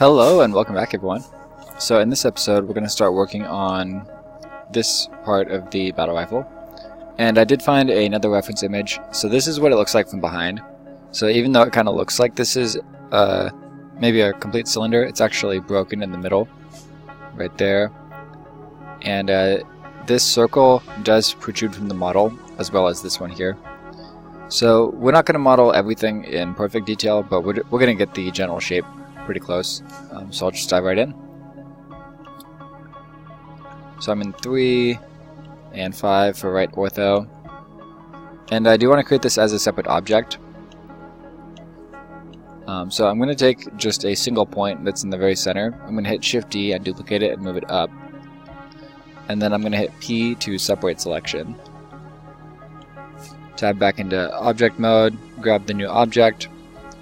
Hello and welcome back, everyone. So in this episode we're going to start working on this part of the battle rifle, and I did find another reference image. So this is what it looks like from behind. So even though it kind of looks like this is maybe a complete cylinder, it's actually broken in the middle right there, and this circle does protrude from the model as well as this one here. So we're not going to model everything in perfect detail, but we're going to get the general shape pretty close. So I'll just dive right in. So I'm in 3 and 5 for right ortho, and I do want to create this as a separate object. So I'm going to take just a single point that's in the very center. I'm going to hit Shift D and duplicate it and move it up, and then I'm going to hit P to separate selection. Tab back into object mode, grab the new object,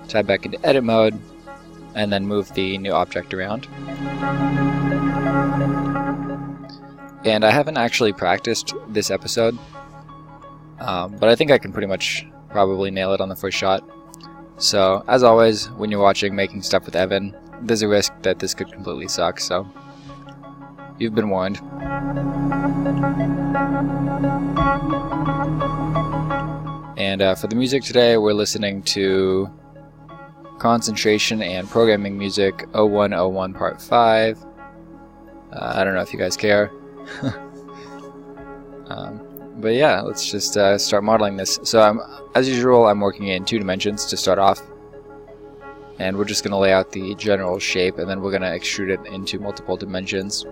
tab back into edit mode, and then move the new object around. And I haven't actually practiced this episode, but I think I can pretty much probably nail it on the first shot. So as always, when you're watching Making Stuff with Evan, there's a risk that this could completely suck, so you've been warned. And for the music today, we're listening to Concentration and Programming Music 0101 Part 5. I don't know if you guys care. But yeah, let's just start modeling this. So as usual, I'm working in 2 dimensions to start off. And we're just going to lay out the general shape, and then we're going to extrude it into multiple dimensions.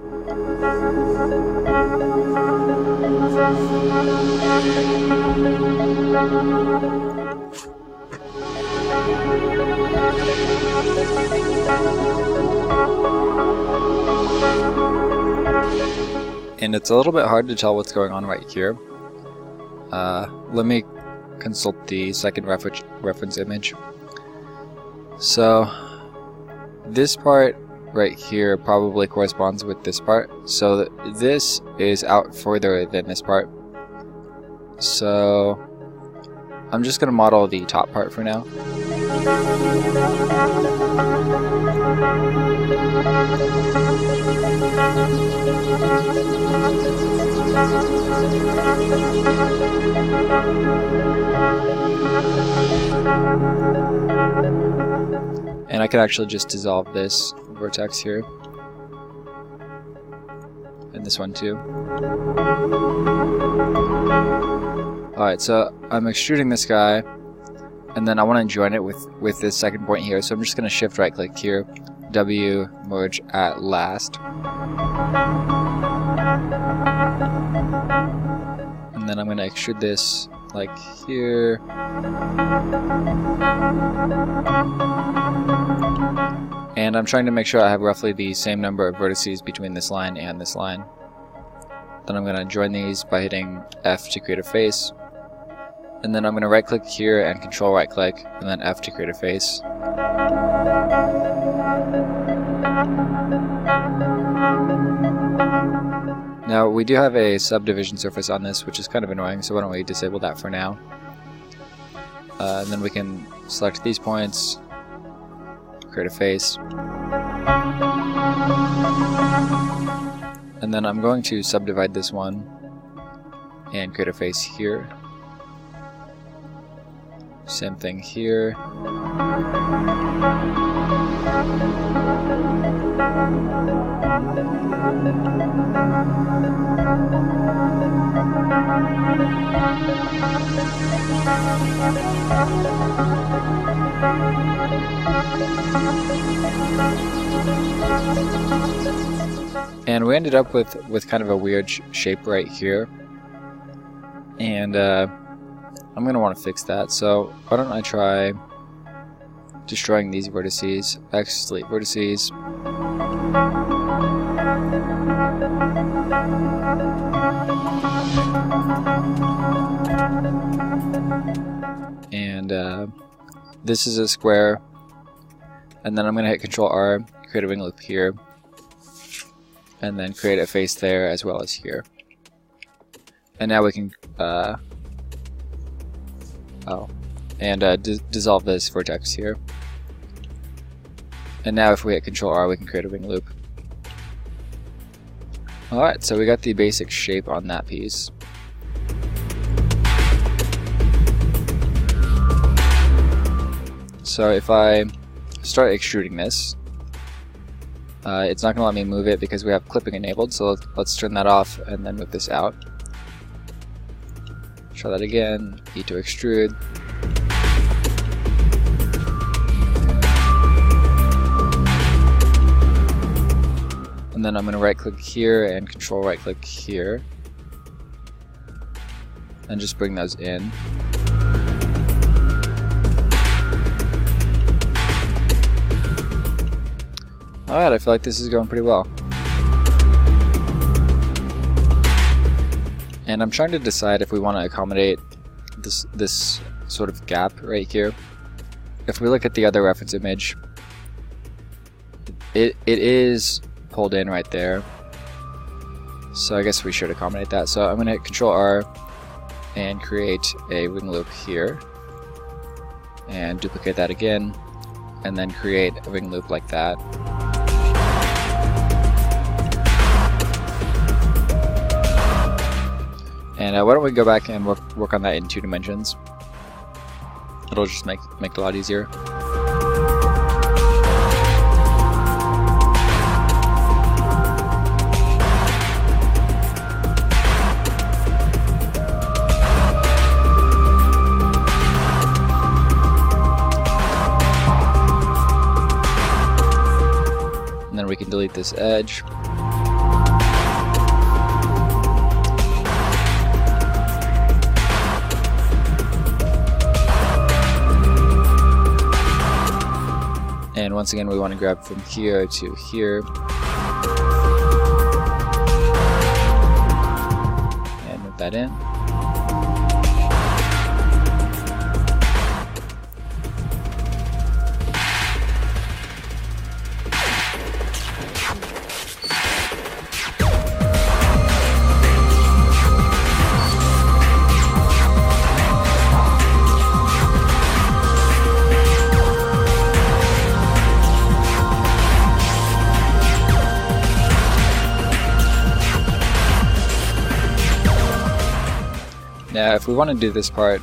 And it's a little bit hard to tell what's going on right here. Let me consult the second reference image. So this part right here probably corresponds with this part. So this is out further than this part. So I'm just going to model the top part for now. And I could actually just dissolve this vertex here. And this one too. Alright, so I'm extruding this guy, and then I want to join it with this second point here. So I'm just going to shift right click here, W, merge at last. And then I'm going to extrude this like here. And I'm trying to make sure I have roughly the same number of vertices between this line and this line. Then I'm going to join these by hitting F to create a face. And then I'm going to right click here and control right click, and then F to create a face. Now we do have a subdivision surface on this, which is kind of annoying, so why don't we disable that for now. And then we can select these points, create a face. And then I'm going to subdivide this one and create a face here. Same thing here. And we ended up with kind of a weird shape right here. And I'm going to want to fix that, so why don't I try destroying these vertices, X delete vertices, and this is a square, and then I'm going to hit Control R, create a ring loop here, and then create a face there as well as here. And now we can dissolve this vertex here. And now if we hit Control R, we can create a wing loop. Alright, so we got the basic shape on that piece. So if I start extruding this, it's not going to let me move it because we have clipping enabled, so let's turn that off and then move this out. Try that again, E to extrude. And then I'm going to right click here and control right click here. And just bring those in. Alright, I feel like this is going pretty well. And I'm trying to decide if we want to accommodate this sort of gap right here. If we look at the other reference image, it is pulled in right there. So I guess we should accommodate that. So I'm going to hit Control R and create a wing loop here. And duplicate that again. And then create a wing loop like that. And why don't we go back and work on that in 2 dimensions. It'll just make it a lot easier. And then we can delete this edge. And once again, we want to grab from here to here. And move that in. Now, if we want to do this part,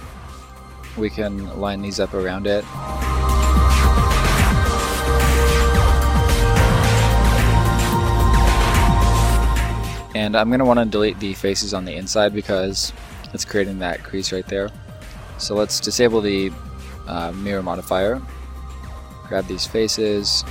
we can line these up around it. And I'm going to want to delete the faces on the inside because it's creating that crease right there. So let's disable the mirror modifier, grab these faces,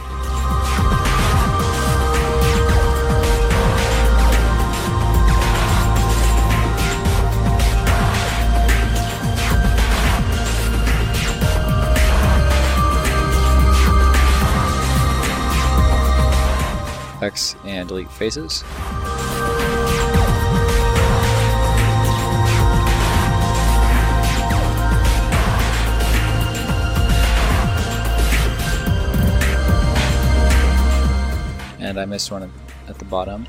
X and delete faces. And I missed one at the bottom.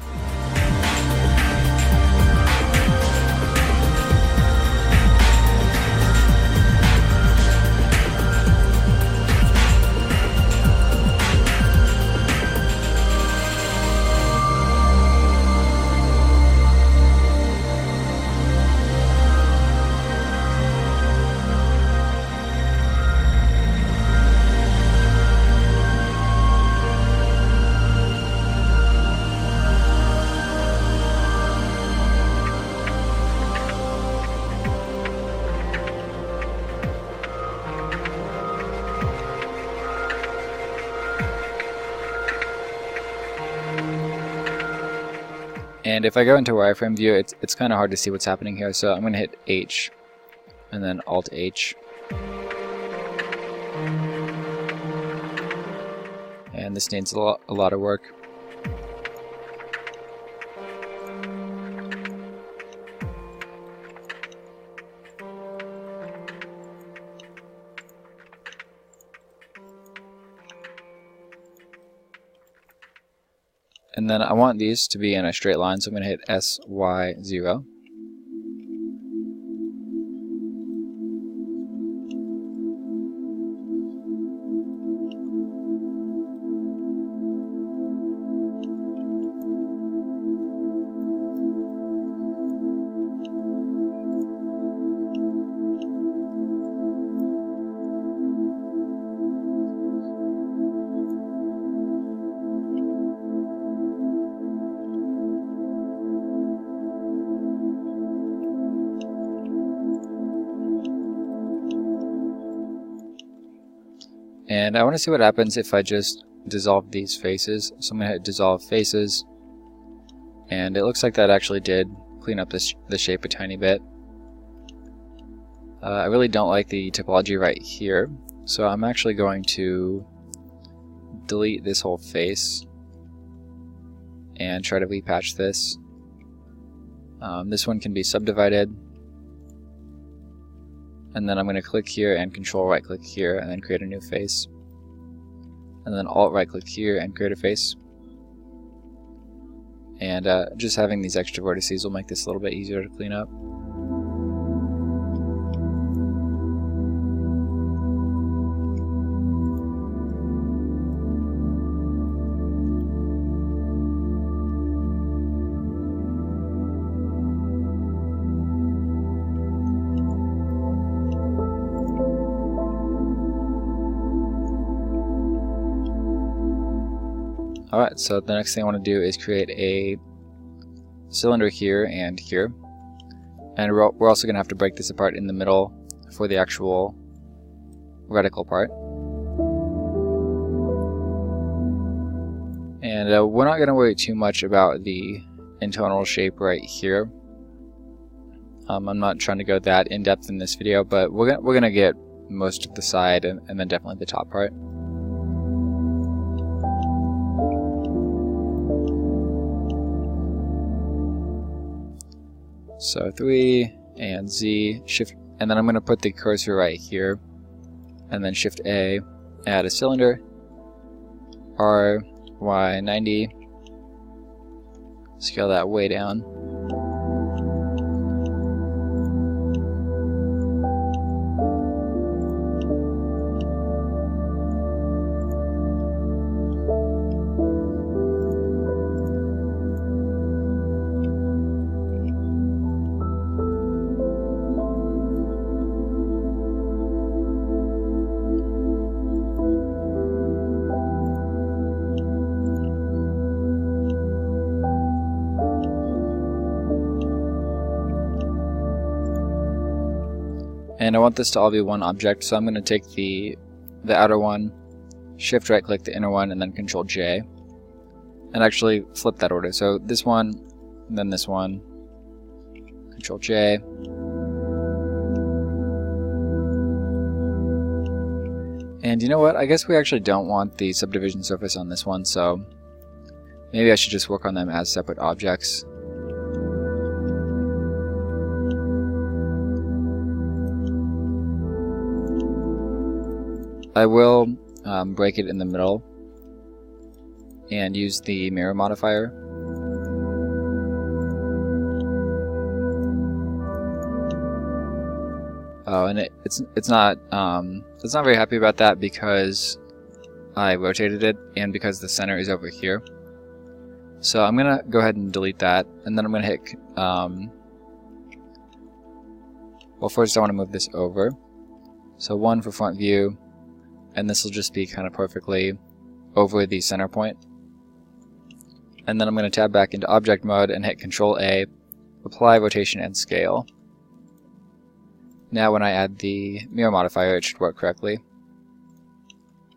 And if I go into wireframe view, it's kind of hard to see what's happening here, so I'm going to hit H and then Alt H. And this needs a lot of work. And then I want these to be in a straight line, so I'm going to hit SY0. And I want to see what happens if I just dissolve these faces. So I'm going to hit dissolve faces, and it looks like that actually did clean up the shape a tiny bit. I really don't like the topology right here, so I'm actually going to delete this whole face and try to repatch this. This one can be subdivided, and then I'm going to click here and control right click here and then create a new face, and then alt right click here and create a face. And just having these extra vertices will make this a little bit easier to clean up. Alright, so the next thing I want to do is create a cylinder here and here. And we're also going to have to break this apart in the middle for the actual reticle part. And we're not going to worry too much about the internal shape right here. I'm not trying to go that in depth in this video, but we're gonna get most of the side and then definitely the top part. So 3 and Z, shift, and then I'm going to put the cursor right here, and then shift A, add a cylinder, R, Y, 90, scale that way down. And I want this to all be one object, so I'm going to take the outer one, shift right click the inner one, and then control J, and actually flip that order. So this one, and then this one, control J. And you know what, I guess we actually don't want the subdivision surface on this one, so maybe I should just work on them as separate objects. I will break it in the middle and use the mirror modifier. Oh, and it's not very happy about that because I rotated it and because the center is over here. So I'm gonna go ahead and delete that, and then I'm gonna hit. Well, first I want to move this over. So 1 for front view. And this will just be kind of perfectly over the center point. And then I'm going to tab back into object mode and hit Control A, apply rotation and scale. Now when I add the mirror modifier, it should work correctly.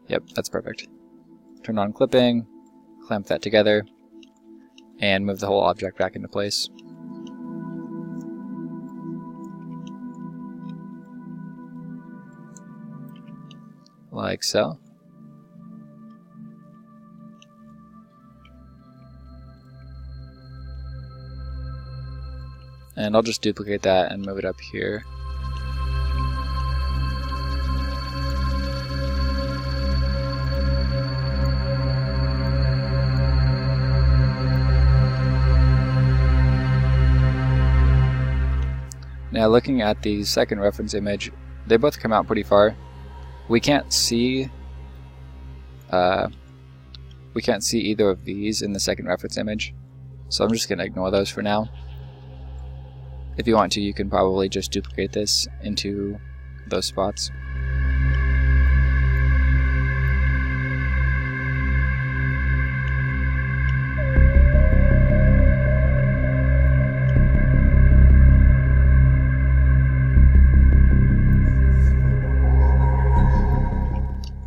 Yep, that's perfect. Turn on clipping, clamp that together, and move the whole object back into place. Like so. And I'll just duplicate that and move it up here. Now looking at the second reference image, they both come out pretty far. We can't see either of these in the second reference image, so I'm just going to ignore those for now. If you want to, you can probably just duplicate this into those spots.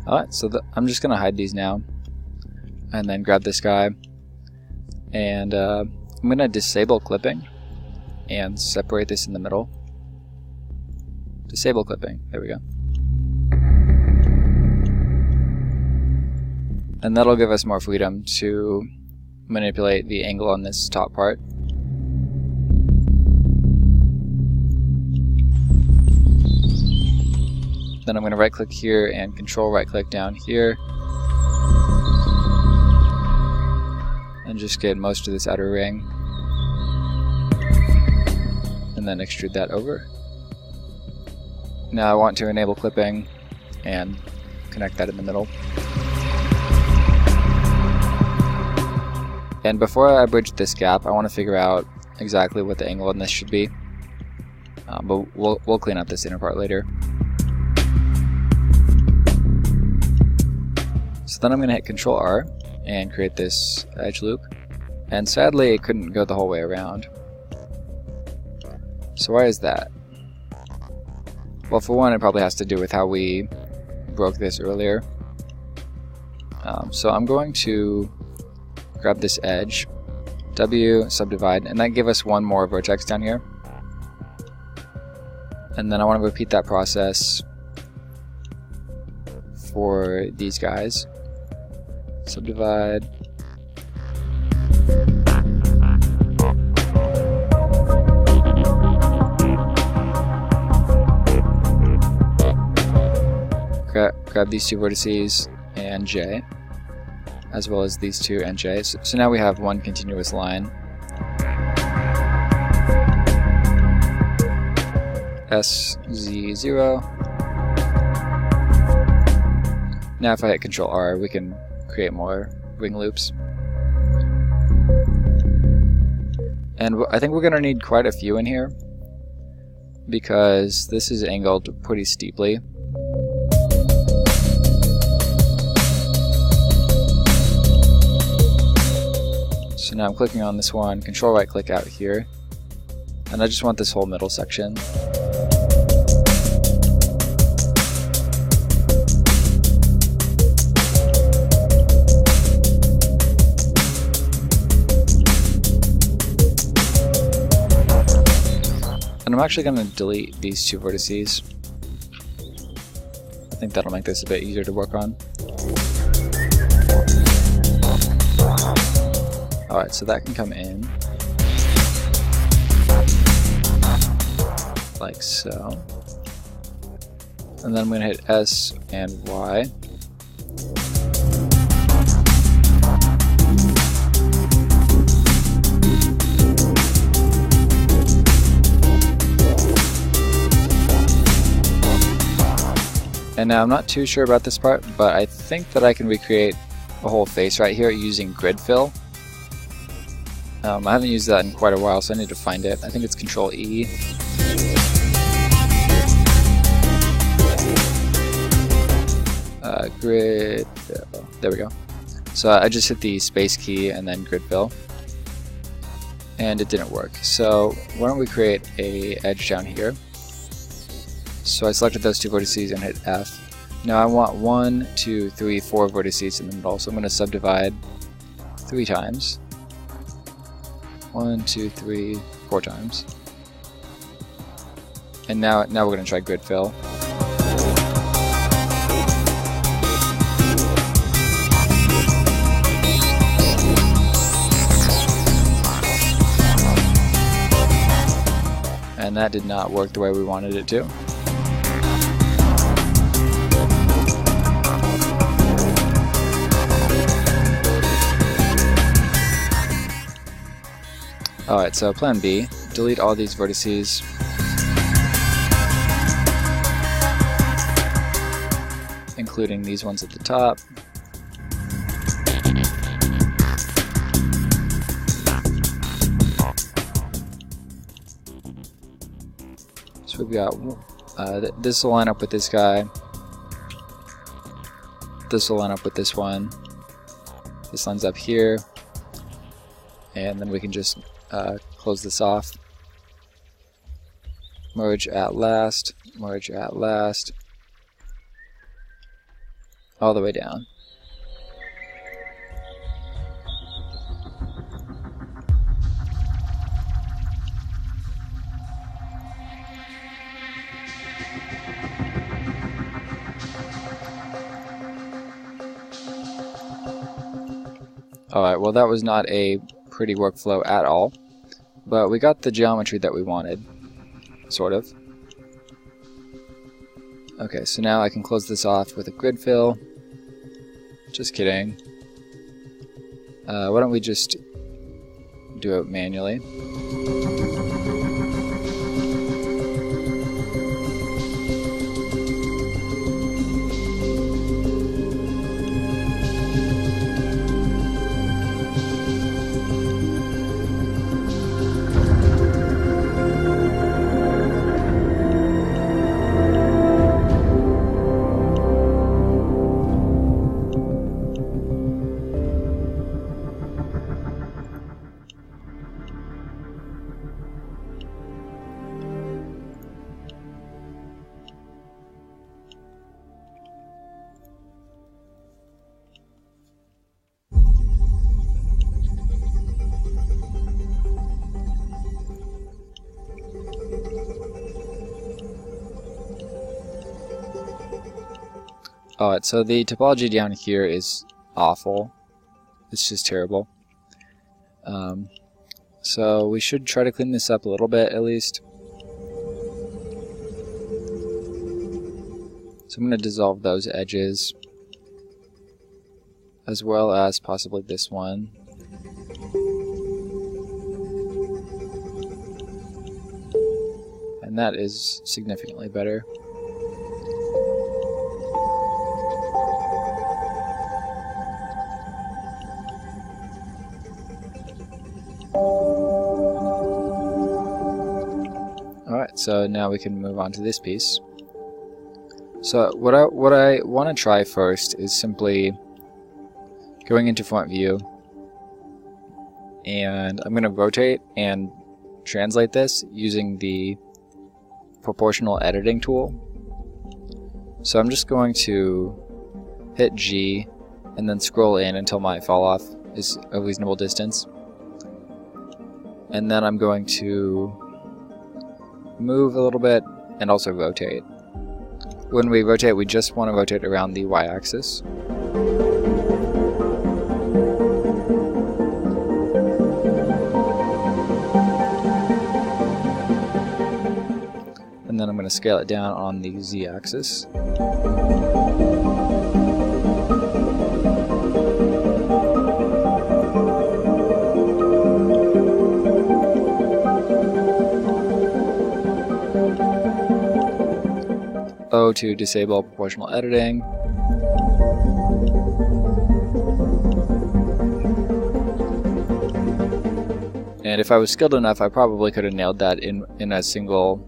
Alright, so I'm just going to hide these now. And then grab this guy. And I'm going to disable clipping. And separate this in the middle. Disable clipping. There we go. And that'll give us more freedom to manipulate the angle on this top part. Then I'm going to right click here and control right click down here. And just get most of this outer ring. And then extrude that over. Now I want to enable clipping and connect that in the middle. And before I bridge this gap, I want to figure out exactly what the angle on this should be. But we'll clean up this inner part later. So then I'm going to hit Control R and create this edge loop. And sadly, it couldn't go the whole way around. So why is that? Well, for one, it probably has to do with how we broke this earlier. So I'm going to grab this edge, W, subdivide, and that give us one more vertex down here. And then I want to repeat that process for these guys. Subdivide. Grab these two vertices and J, as well as these two and J. So now we have one continuous line. SZ0. Now if I hit Control R, we can create more ring loops. And I think we're going to need quite a few in here, because this is angled pretty steeply. So now I'm clicking on this one, Control right click out here, and I just want this whole middle section. And I'm actually going to delete these two vertices. I think that'll make this a bit easier to work on. Alright, so that can come in. Like so. And then I'm going to hit S and Y. And now I'm not too sure about this part, but I think that I can recreate a whole face right here using grid fill. I haven't used that in quite a while, so I need to find it. I think it's Control E. Grid fill. There we go. So I just hit the space key and then grid fill. And it didn't work. So why don't we create a edge down here. So I selected those two vertices and hit F. Now I want 1, 2, 3, 4 vertices in the middle, so I'm going to subdivide 3 times. 1, 2, 3, 4 times. And now we're going to try grid fill. And that did not work the way we wanted it to. Alright, so plan B, delete all these vertices. Including these ones at the top. So we've got, this will line up with this guy. This will line up with this one. This lines up here. And then we can just close this off. Merge at last. Merge at last. all the way down. Alright, well that was not a pretty workflow at all, but we got the geometry that we wanted, sort of. Okay, so now I can close this off with a grid fill. Just kidding. Why don't we just do it manually? Alright, so the topology down here is awful. It's just terrible. So we should try to clean this up a little bit at least. So I'm going to dissolve those edges, as well as possibly this one. And that is significantly better. Alright, so now we can move on to this piece. So what I want to try first is simply going into front view, and I'm going to rotate and translate this using the proportional editing tool. So I'm just going to hit G and then scroll in until my fall off is a reasonable distance. And then I'm going to move a little bit and also rotate. When we rotate, we just want to rotate around the y-axis. And then I'm going to scale it down on the z-axis. O to disable proportional editing. And if I was skilled enough, I probably could have nailed that in a single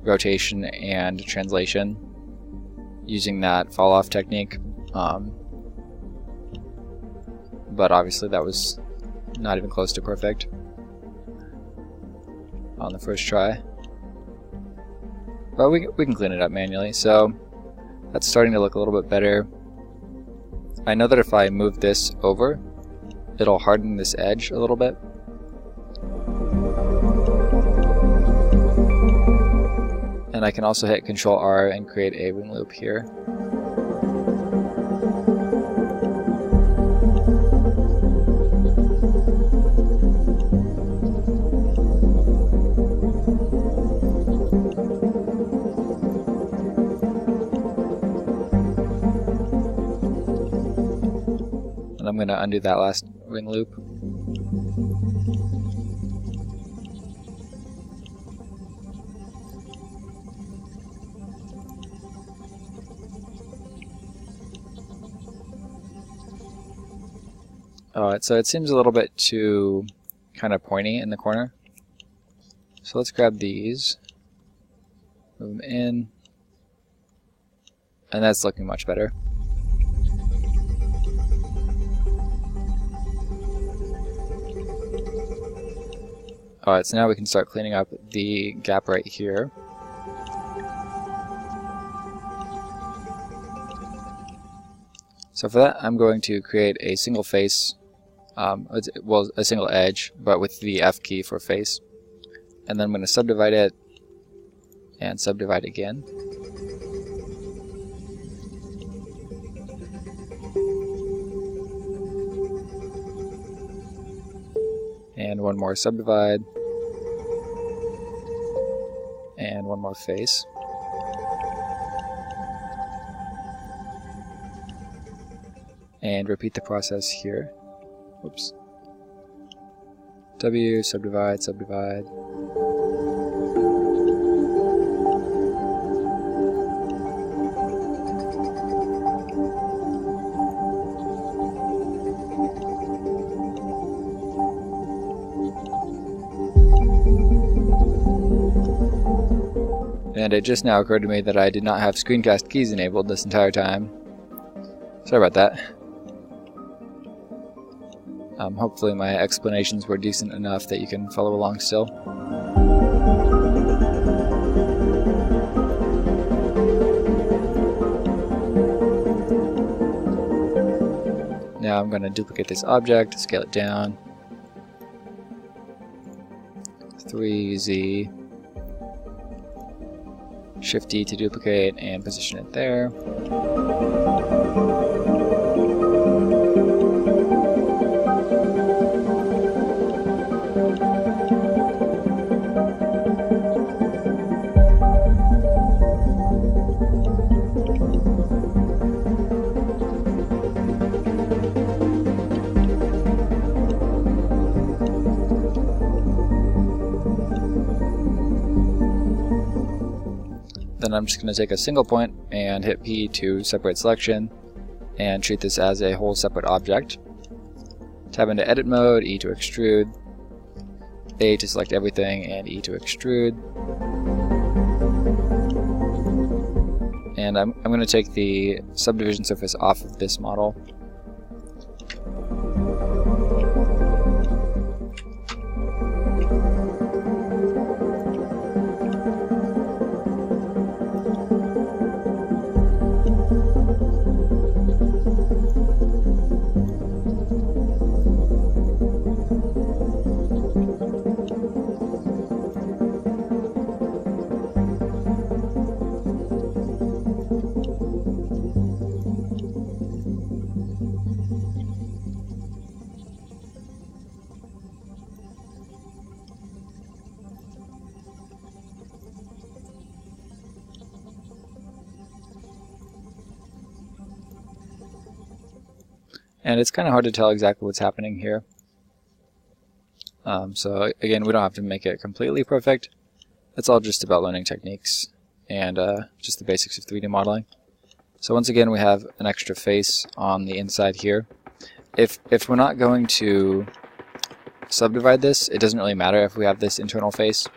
rotation and translation using that fall off technique. But obviously that was not even close to perfect on the first try. But we can clean it up manually, so that's starting to look a little bit better. I know that if I move this over, it'll harden this edge a little bit. And I can also hit Control R and create a ring loop here. And I'm going to undo that last ring loop. Alright, so it seems a little bit too kind of pointy in the corner. So let's grab these, move them in, and that's looking much better. Alright, so now we can start cleaning up the gap right here. So for that, I'm going to create a single face, well, a single edge, but with the F key for face. And then I'm going to subdivide it and subdivide again. And one more subdivide. And one more face. And repeat the process here. Whoops. W, subdivide, subdivide. And it just now occurred to me that I did not have screencast keys enabled this entire time. Sorry about that. Hopefully my explanations were decent enough that you can follow along still. Now I'm going to duplicate this object, scale it down. 3Z. Shift D to duplicate and position it there. Then I'm just going to take a single point and hit P to separate selection and treat this as a whole separate object. Tab into edit mode, E to extrude, A to select everything, and E to extrude. And I'm going to take the subdivision surface off of this model. And it's kind of hard to tell exactly what's happening here. So again, we don't have to make it completely perfect. It's all just about learning techniques and just the basics of 3D modeling. So once again, we have an extra face on the inside here. If we're not going to subdivide this, it doesn't really matter if we have this internal face.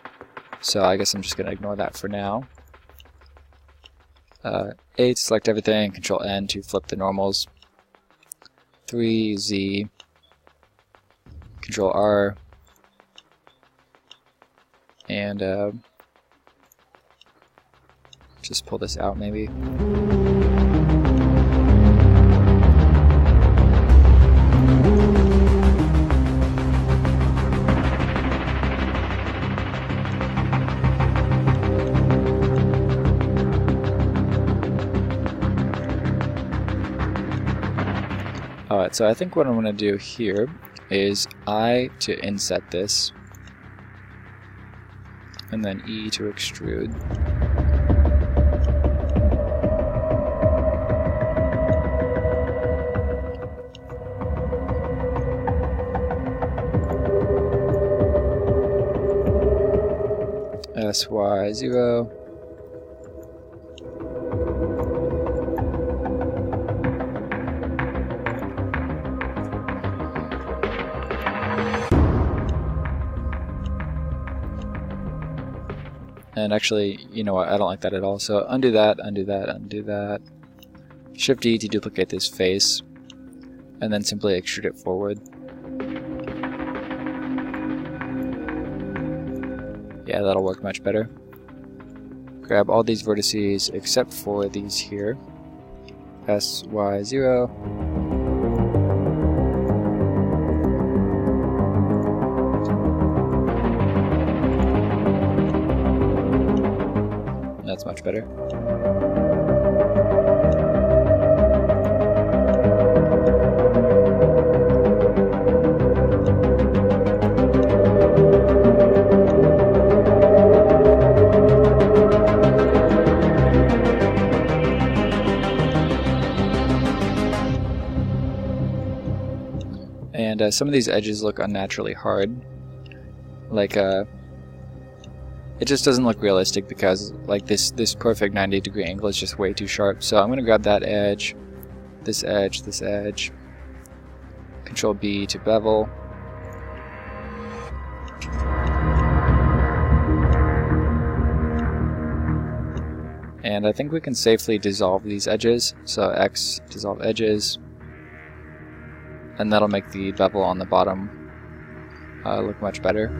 So I guess I'm just going to ignore that for now. A to select everything, Control N to flip the normals. 3Z, Control R, and just pull this out maybe. Alright, so I think what I'm going to do here is I to inset this, and then E to extrude. SY0. And actually, you know what, I don't like that at all. So undo that, undo that, undo that. Shift D to duplicate this face, and then simply extrude it forward. Yeah, that'll work much better. Grab all these vertices except for these here. SY0. That's much better. And some of these edges look unnaturally hard. Like, it just doesn't look realistic because, like, this perfect 90-degree angle is just way too sharp. So I'm going to grab that edge, this edge, Control B to bevel. And I think we can safely dissolve these edges. So X, dissolve edges. And that'll make the bevel on the bottom look much better.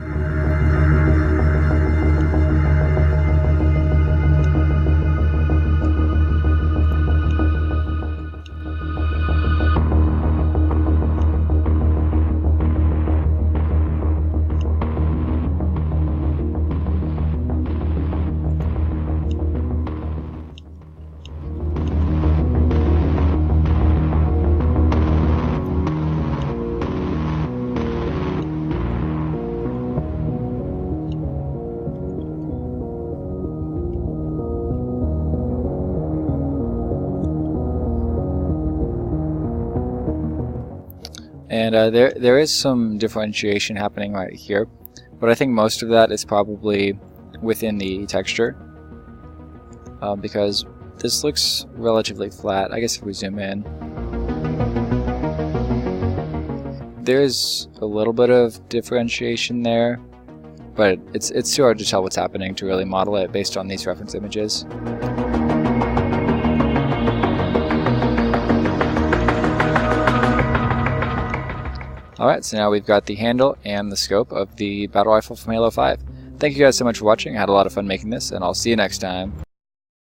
And there is some differentiation happening right here, but I think most of that is probably within the texture, because this looks relatively flat. I guess if we zoom in, there's a little bit of differentiation there, but it's too hard to tell what's happening to really model it based on these reference images. Alright, so now we've got the handle and the scope of the battle rifle from Halo 5. Thank you guys so much for watching. I had a lot of fun making this, and I'll see you next time.